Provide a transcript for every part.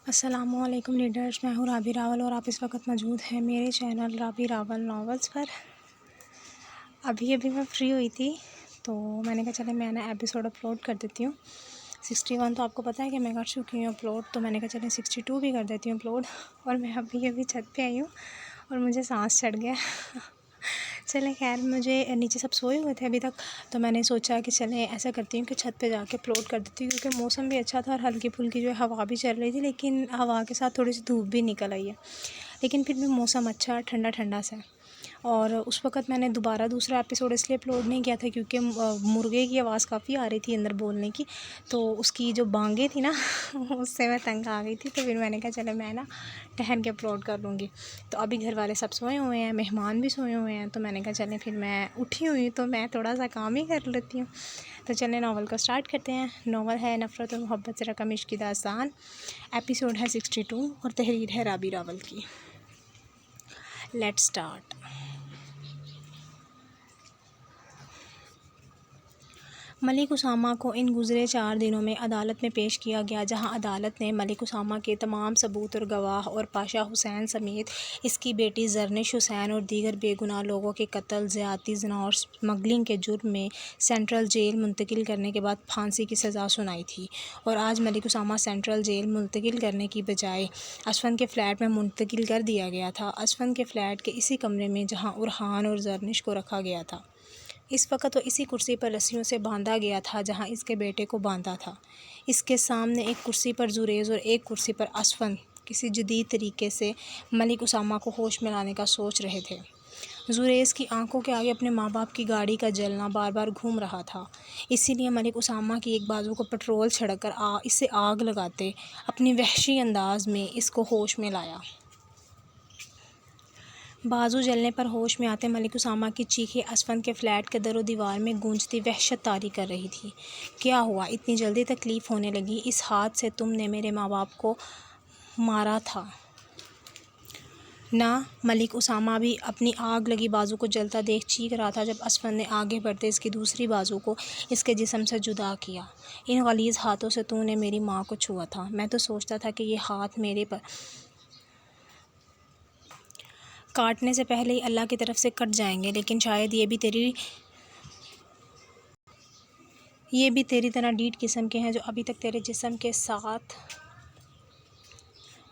السلام علیکم لیڈرز، میں ہوں رابی راول اور آپ اس وقت موجود ہیں میرے چینل رابی راول ناولز پر۔ ابھی میں فری ہوئی تھی تو میں نے کہا چلے میں نا ایپیسوڈ اپلوڈ کر دیتی ہوں۔ 61 تو آپ کو پتہ ہے کہ میں کر چکی ہوں اپلوڈ، تو میں نے کہا چلے 62 بھی کر دیتی ہوں اپلوڈ۔ اور میں ابھی چھت پہ آئی ہوں اور مجھے سانس چڑھ گیا۔ چلیں خیر، مجھے نیچے سب سوئے ہوئے تھے ابھی تک، تو میں نے سوچا کہ چلیں ایسا کرتی ہوں کہ چھت پہ جا کے اپلوڈ کر دیتی ہوں، کیونکہ موسم بھی اچھا تھا اور ہلکی پھلکی جو ہے ہوا بھی چل رہی تھی، لیکن ہوا کے ساتھ تھوڑی سی دھوپ بھی نکل آئی ہے، لیکن پھر بھی موسم اچھا ٹھنڈا ٹھنڈا سا ہے۔ اور اس وقت میں نے دوبارہ دوسرا ایپیسوڈ اس لیے اپلوڈ نہیں کیا تھا کیونکہ مرغے کی آواز کافی آ رہی تھی اندر بولنے کی، تو اس کی جو بانگیں تھی نا اس سے میں تنگ آ گئی تھی، تو پھر میں نے کہا چلے میں نا ٹہن کے اپلوڈ کر لوں گی۔ تو ابھی گھر والے سب سوئے ہوئے ہیں، مہمان بھی سوئے ہوئے ہیں، تو میں نے کہا چلیں پھر میں اٹھی ہوئی تو میں تھوڑا سا کام ہی کر لیتی ہوں۔ تو چلیں ناول کو سٹارٹ کرتے ہیں۔ ناول ہے نفرت اور محبت سے رقم عشق کی داستان، ایپیسوڈ ہے 62 اور تحریر ہے رابی راول کی۔ Late start. ملک اسامہ کو ان گزرے 4 دنوں میں عدالت میں پیش کیا گیا، جہاں عدالت نے ملک اسامہ کے تمام ثبوت اور گواہ اور پاشا حسین سمیت اس کی بیٹی زرنش حسین اور دیگر بے گناہ لوگوں کے قتل، زیادتی، زنا اور اسمگلنگ کے جرم میں سینٹرل جیل منتقل کرنے کے بعد پھانسی کی سزا سنائی تھی، اور آج ملک اسامہ سینٹرل جیل منتقل کرنے کی بجائے اسفند کے فلیٹ میں منتقل کر دیا گیا تھا، اسفند کے فلیٹ کے اسی کمرے میں جہاں ارحان اور زرنش کو رکھا گیا تھا۔ اس وقت وہ اسی کرسی پر رسیوں سے باندھا گیا تھا جہاں اس کے بیٹے کو باندھا تھا۔ اس کے سامنے ایک کرسی پر زریز اور ایک کرسی پر اسفند کسی جدید طریقے سے ملک اسامہ کو ہوش میں لانے کا سوچ رہے تھے۔ زریز کی آنکھوں کے آگے اپنے ماں باپ کی گاڑی کا جلنا بار بار گھوم رہا تھا، اسی لیے ملک اسامہ کی ایک بازو کو پٹرول چھڑک کر اسے آگ لگاتے اپنی وحشی انداز میں اس کو ہوش میں لایا۔ بازو جلنے پر ہوش میں آتے ملک اسامہ کی چیخیں اسفند کے فلیٹ کے در و دیوار میں گونجتی وحشت طاری کر رہی تھی۔ کیا ہوا؟ اتنی جلدی تکلیف ہونے لگی؟ اس ہاتھ سے تم نے میرے ماں باپ کو مارا تھا نا؟ ملک اسامہ بھی اپنی آگ لگی بازو کو جلتا دیکھ چیخ رہا تھا جب اسفند نے آگے بڑھتے اس کی دوسری بازو کو اس کے جسم سے جدا کیا۔ ان غلیظ ہاتھوں سے تو نے میری ماں کو چھوا تھا، میں تو سوچتا تھا کہ یہ ہاتھ میرے پر کاٹنے سے پہلے ہی اللہ کی طرف سے کٹ جائیں گے، لیکن شاید یہ بھی تیری طرح ڈیٹ قسم کے ہیں جو ابھی تک تیرے جسم کے ساتھ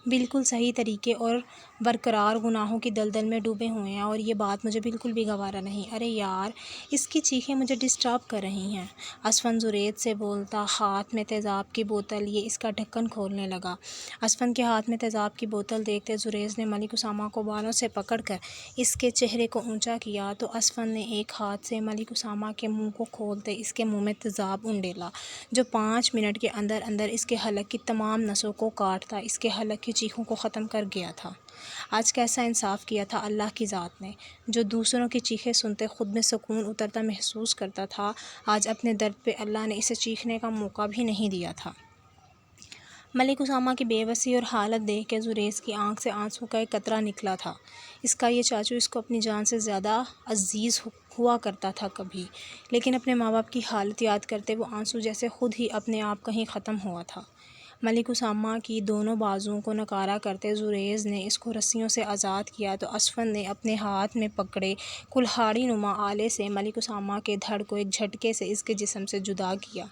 بالکل صحیح طریقے اور برقرار گناہوں کی دلدل میں ڈوبے ہوئے ہیں، اور یہ بات مجھے بالکل بھی گوارا نہیں۔ ارے یار، اس کی چیخیں مجھے ڈسٹرب کر رہی ہیں۔ اسفند زریز سے بولتا، ہاتھ میں تیزاب کی بوتل یہ اس کا ڈھکن کھولنے لگا۔ اسفند کے ہاتھ میں تیزاب کی بوتل دیکھتے زریز نے ملک اسامہ کو بالوں سے پکڑ کر اس کے چہرے کو اونچا کیا، تو اسفند نے ایک ہاتھ سے ملک اسامہ کے منہ کو کھولتے اس کے منہ میں تیزاب انڈیلا، جو 5 منٹ کے اندر اندر اس کے حلق کی تمام نسوں کو کاٹتا اس کے حلق کی چیخوں کو ختم کر گیا تھا۔ آج کیسا انصاف کیا تھا اللہ کی ذات نے، جو دوسروں کی چیخیں سنتے خود میں سکون اترتا محسوس کرتا تھا، آج اپنے درد پہ اللہ نے اسے چیخنے کا موقع بھی نہیں دیا تھا۔ ملک اسامہ کی بے بسی اور حالت دیکھ کے زریز کی آنکھ سے آنسو کا ایک قطرہ نکلا تھا۔ اس کا یہ چاچو اس کو اپنی جان سے زیادہ عزیز ہوا کرتا تھا کبھی، لیکن اپنے ماں باپ کی حالت یاد کرتے وہ آنسو جیسے خود ہی اپنے آپ کہیں ختم ہوا تھا۔ ملک اسامہ کی دونوں بازوؤں کو نکارا کرتے زریز نے اس کو رسیوں سے آزاد کیا، تو اسفند نے اپنے ہاتھ میں پکڑے کلہاڑی نما آلے سے ملک اسامہ کے دھڑ کو ایک جھٹکے سے اس کے جسم سے جدا کیا۔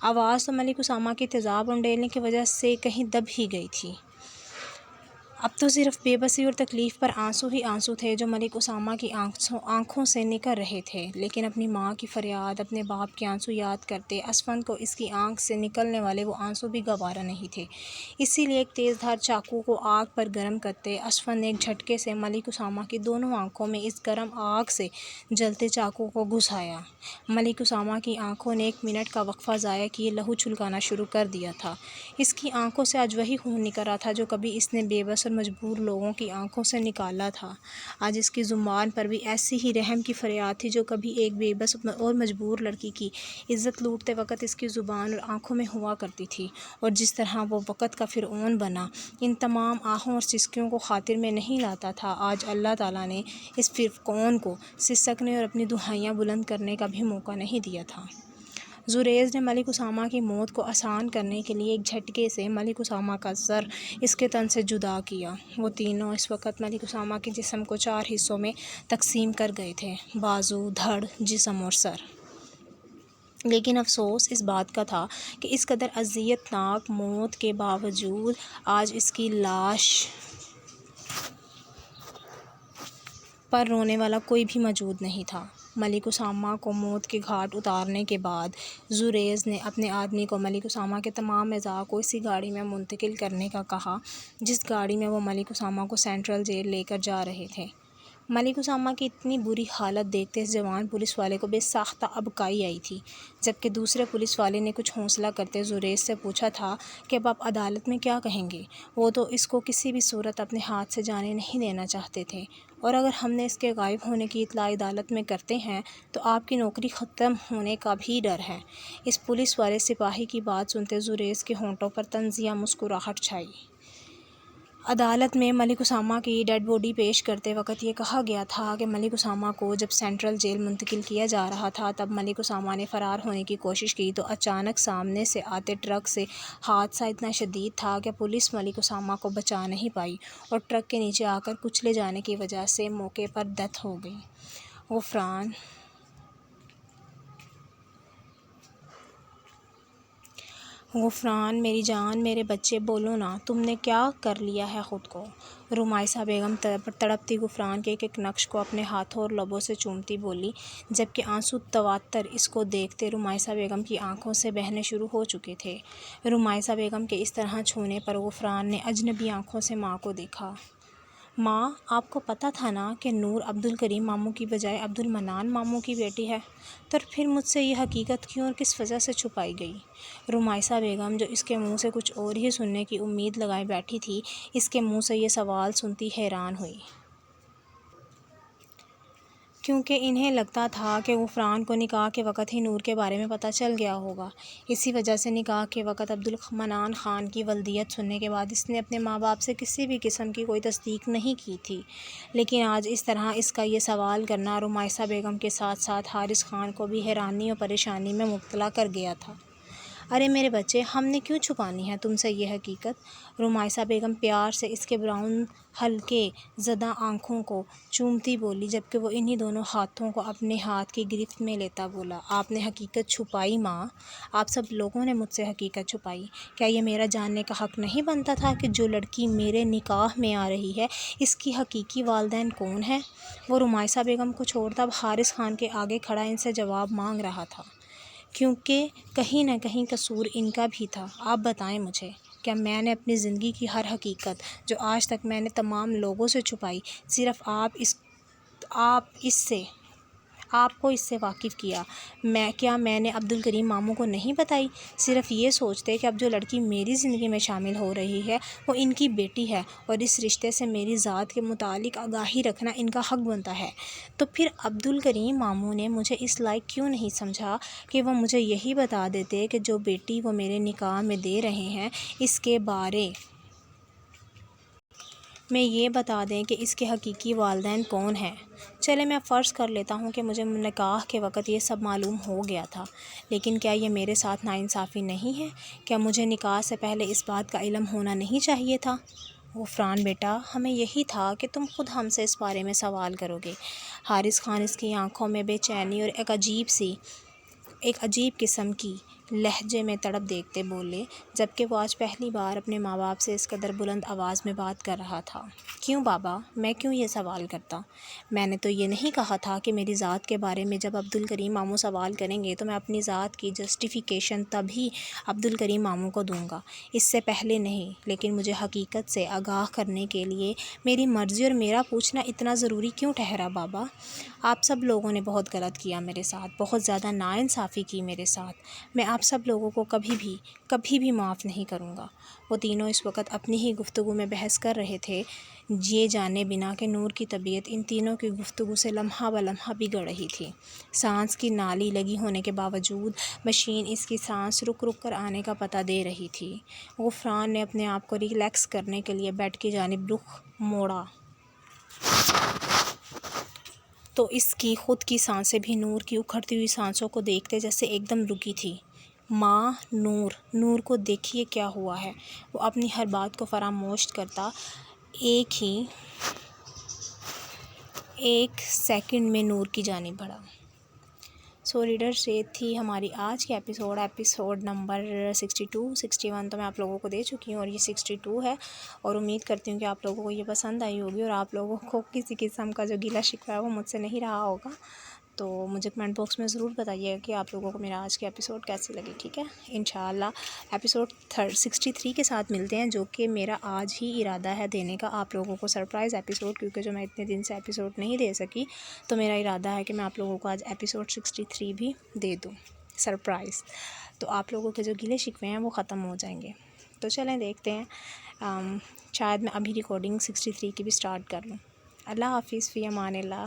آواز تو ملک اسامہ کی تیزاب انڈیلنے کی وجہ سے کہیں دب ہی گئی تھی، اب تو صرف بے بسی اور تکلیف پر آنسو ہی آنسو تھے جو ملک اسامہ کی آنکھوں سے نکل رہے تھے، لیکن اپنی ماں کی فریاد، اپنے باپ کے آنسو یاد کرتے اسفند کو اس کی آنکھ سے نکلنے والے وہ آنسو بھی گوارا نہیں تھے، اسی لیے ایک تیز دھار چاقو کو آگ پر گرم کرتے اسفند نے ایک جھٹکے سے ملک اسامہ کی دونوں آنکھوں میں اس گرم آگ سے جلتے چاقو کو گھسایا۔ ملک اسامہ کی آنکھوں نے 1 منٹ کا وقفہ ضائع کیے لہو چھلکانا شروع کر دیا تھا۔ اس کی آنکھوں سے آج وہی خون نکل رہا تھا جو کبھی اس نے بے بس اور مجبور لوگوں کی آنکھوں سے نکالا تھا، آج اس کی زبان پر بھی ایسی ہی رحم کی فریاد تھی جو کبھی ایک بے بس اور مجبور لڑکی کی عزت لوٹتے وقت اس کی زبان اور آنکھوں میں ہوا کرتی تھی، اور جس طرح وہ وقت کا فرعون بنا ان تمام آہوں اور سسکیوں کو خاطر میں نہیں لاتا تھا، آج اللہ تعالیٰ نے اس فرعون کو سسکنے اور اپنی دہائیاں بلند کرنے کا بھی موقع نہیں دیا تھا۔ زریز نے ملک اسامہ کی موت کو آسان کرنے کے لیے ایک جھٹکے سے ملک اسامہ کا سر اس کے تن سے جدا کیا۔ وہ تینوں اس وقت ملک اسامہ کے جسم کو 4 حصوں میں تقسیم کر گئے تھے: بازو، دھڑ، جسم اور سر۔ لیکن افسوس اس بات کا تھا کہ اس قدر اذیت ناک موت کے باوجود آج اس کی لاش پر رونے والا کوئی بھی موجود نہیں تھا۔ ملک اسامہ کو موت کے گھاٹ اتارنے کے بعد زریز نے اپنے آدمی کو ملک اسامہ کے تمام اعضاء کو اسی گاڑی میں منتقل کرنے کا کہا جس گاڑی میں وہ ملک اسامہ کو سینٹرل جیل لے کر جا رہے تھے۔ ملک اسامہ کی اتنی بری حالت دیکھتے اس جوان پولیس والے کو بے ساختہ ابکائی آئی تھی، جبکہ دوسرے پولیس والے نے کچھ حوصلہ کرتے زریز سے پوچھا تھا کہ اب آپ عدالت میں کیا کہیں گے۔ وہ تو اس کو کسی بھی صورت اپنے ہاتھ سے جانے نہیں دینا چاہتے تھے، اور اگر ہم نے اس کے غائب ہونے کی اطلاع عدالت میں کرتے ہیں تو آپ کی نوکری ختم ہونے کا بھی ڈر ہے۔ اس پولیس والے سپاہی کی بات سنتے زریز کے ہونٹوں پر طنزیہ مسکراہٹ چھائی۔ عدالت میں ملک اسامہ کی ڈیڈ باڈی پیش کرتے وقت یہ کہا گیا تھا کہ ملک اسامہ کو جب سینٹرل جیل منتقل کیا جا رہا تھا تب ملک اسامہ نے فرار ہونے کی کوشش کی تو اچانک سامنے سے آتے ٹرک سے حادثہ اتنا شدید تھا کہ پولیس ملک اسامہ کو بچا نہیں پائی اور ٹرک کے نیچے آ کر کچلے جانے کی وجہ سے موقع پر ڈیتھ ہو گئی۔ غفران میری جان، میرے بچے، بولو نا، تم نے کیا کر لیا ہے خود کو؟ رمائسہ بیگم تڑپتی غفران کے ایک ایک نقش کو اپنے ہاتھوں اور لبوں سے چومتی بولی، جبکہ آنسو تواتر اس کو دیکھتے رمائسہ بیگم کی آنکھوں سے بہنے شروع ہو چکے تھے۔ رمائسہ بیگم کے اس طرح چھونے پر غفران نے اجنبی آنکھوں سے ماں کو دیکھا۔ ماں، آپ کو پتہ تھا نا کہ نور عبدالکریم ماموں کی بجائے عبدالمنان ماموں کی بیٹی ہے، تو پھر مجھ سے یہ حقیقت کیوں اور کس وجہ سے چھپائی گئی؟ رمائسہ بیگم جو اس کے منہ سے کچھ اور ہی سننے کی امید لگائے بیٹھی تھی، اس کے منہ سے یہ سوال سنتی حیران ہوئی، کیونکہ انہیں لگتا تھا کہ غفران کو نکاح کے وقت ہی نور کے بارے میں پتہ چل گیا ہوگا۔ اسی وجہ سے نکاح کے وقت عبدالمنان خان کی ولدیت سننے کے بعد اس نے اپنے ماں باپ سے کسی بھی قسم کی کوئی تصدیق نہیں کی تھی، لیکن آج اس طرح اس کا یہ سوال کرنا رمائسہ بیگم کے ساتھ ساتھ حارث خان کو بھی حیرانی اور پریشانی میں مبتلا کر گیا تھا۔ ارے میرے بچے، ہم نے کیوں چھپانی ہے تم سے یہ حقیقت؟ رمائسہ بیگم پیار سے اس کے براؤن ہلکے زدہ آنکھوں کو چومتی بولی، جبکہ وہ انہی دونوں ہاتھوں کو اپنے ہاتھ کی گرفت میں لیتا بولا، آپ نے حقیقت چھپائی ماں، آپ سب لوگوں نے مجھ سے حقیقت چھپائی۔ کیا یہ میرا جاننے کا حق نہیں بنتا تھا کہ جو لڑکی میرے نکاح میں آ رہی ہے اس کی حقیقی والدین کون ہیں؟ وہ رمائسہ بیگم کو چھوڑتا اب حارث خان کے آگے کھڑا ان سے جواب مانگ رہا تھا، کیونکہ کہیں نہ کہیں قصور ان کا بھی تھا۔ آپ بتائیں مجھے، کیا میں نے اپنی زندگی کی ہر حقیقت جو آج تک میں نے تمام لوگوں سے چھپائی، صرف آپ کو اس سے واقف کیا؟ کیا میں نے عبدالکریم ماموں کو نہیں بتائی، صرف یہ سوچتے کہ اب جو لڑکی میری زندگی میں شامل ہو رہی ہے وہ ان کی بیٹی ہے اور اس رشتے سے میری ذات کے متعلق آگاہی رکھنا ان کا حق بنتا ہے؟ تو پھر عبدالکریم ماموں نے مجھے اس لائق کیوں نہیں سمجھا کہ وہ مجھے یہی بتا دیتے کہ جو بیٹی وہ میرے نکاح میں دے رہے ہیں اس کے بارے میں یہ بتا دیں کہ اس کے حقیقی والدین کون ہیں؟ چلے میں فرض کر لیتا ہوں کہ مجھے نکاح کے وقت یہ سب معلوم ہو گیا تھا، لیکن کیا یہ میرے ساتھ ناانصافی نہیں ہے؟ کیا مجھے نکاح سے پہلے اس بات کا علم ہونا نہیں چاہیے تھا؟ غفران بیٹا، ہمیں یہی تھا کہ تم خود ہم سے اس بارے میں سوال کرو گے۔ حارث خان اس کی آنکھوں میں بے چینی اور ایک عجیب قسم کی لہجے میں تڑپ دیکھتے بولے، جبکہ وہ آج پہلی بار اپنے ماں باپ سے اس قدر بلند آواز میں بات کر رہا تھا۔ کیوں بابا، میں کیوں یہ سوال کرتا؟ میں نے تو یہ نہیں کہا تھا کہ میری ذات کے بارے میں جب عبدالکریم ماموں سوال کریں گے تو میں اپنی ذات کی جسٹیفیکیشن تبھی عبدالکریم ماموں کو دوں گا، اس سے پہلے نہیں۔ لیکن مجھے حقیقت سے آگاہ کرنے کے لیے میری مرضی اور میرا پوچھنا اتنا ضروری کیوں ٹھہرا بابا؟ آپ سب لوگوں نے بہت غلط کیا میرے ساتھ، بہت زیادہ ناانصافی کی میرے ساتھ، میں آپ سب لوگوں کو کبھی بھی معاف نہیں کروں گا۔ وہ تینوں اس وقت اپنی ہی گفتگو میں بحث کر رہے تھے، یہ جانے بنا کہ نور کی طبیعت ان تینوں کی گفتگو سے لمحہ بلمحہ بگڑ رہی تھی۔ سانس کی نالی لگی ہونے کے باوجود مشین اس کی سانس رک رک کر آنے کا پتہ دے رہی تھی۔ غفران نے اپنے آپ کو ریلیکس کرنے کے لیے بیڈ کی جانب رخ موڑا۔ تو اس کی خود کی سانسیں بھی نور کی اکھڑتی ہوئی سانسوں کو دیکھتے جیسے ایک دم رکی تھی۔ ماں نور کو دیکھیے کیا ہوا ہے۔ وہ اپنی ہر بات کو فراموش کرتا ایک سیکنڈ میں نور کی جانب بڑھا۔ سو ریڈرز یہ تھی ہماری آج کی ایپیسوڈ نمبر 61 تو میں آپ لوگوں کو دے چکی ہوں، اور یہ 62 ہے، اور امید کرتی ہوں کہ آپ لوگوں کو یہ پسند آئی ہوگی، اور آپ لوگوں کو کسی قسم کا جو گیلا شکوہ ہے وہ مجھ سے نہیں رہا ہوگا۔ تو مجھے کمنٹ باکس میں ضرور بتائیے گا کہ آپ لوگوں کو میرا آج کی ایپیسوڈ کیسی لگی، ٹھیک ہے؟ انشاءاللہ ایپیسوڈ 63 کے ساتھ ملتے ہیں، جو کہ میرا آج ہی ارادہ ہے دینے کا آپ لوگوں کو سرپرائز ایپیسوڈ، کیونکہ جو میں اتنے دن سے ایپیسوڈ نہیں دے سکی، تو میرا ارادہ ہے کہ میں آپ لوگوں کو آج ایپیسوڈ 63 بھی دے دوں سرپرائز، تو آپ لوگوں کے جو گلے شکوے ہیں وہ ختم ہو جائیں گے۔ تو چلیں دیکھتے ہیں، شاید میں ابھی ریکارڈنگ 63 کی بھی سٹارٹ کر لوں۔ اللہ حافظ، فی امان اللہ۔